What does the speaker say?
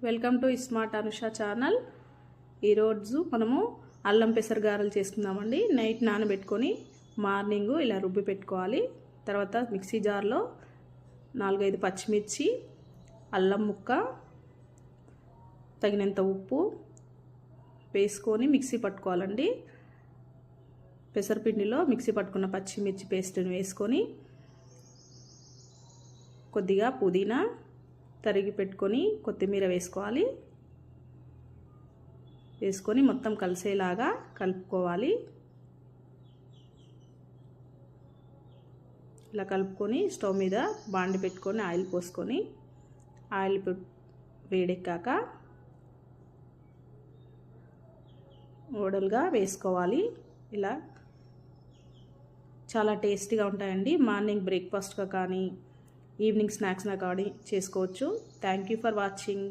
Welcome to smart Anusha channel. ఈరోజు మనము అల్లం పెసర గారెలు చేసుకుందామండి. నైట్ నానబెట్టుకొని మార్నింగ్ ఇలా రుబ్బి పెట్టుకోవాలి. తర్వాత మిక్సీ జార్లో 4-5 పచ్చిమిర్చి, అల్లం ముక్క, తగినంత ఉప్పు వేసుకొని మిక్సీ పట్టుకోవాలండి. పెసరపిండిలో మిక్సీ పట్టుకున్న పచ్చిమిర్చి పేస్ట్ని వేసుకొని కొద్దిగా పుదీనా తరిగి పెట్టుకొని కొత్తిమీర వేసుకోవాలి. వేసుకొని మొత్తం కలిసేలాగా కలుపుకోవాలి. ఇలా కలుపుకొని స్టవ్ మీద బాండి పెట్టుకొని ఆయిల్ పోసుకొని ఆయిల్ వేడెక్కాక మోడల్గా వేసుకోవాలి. ఇలా చాలా టేస్టీగా ఉంటాయండి. మార్నింగ్ బ్రేక్ఫాస్ట్గా కానీ ఈవినింగ్ స్నాక్స్గా కానీ చేసుకోవచ్చు. Thank you for watching.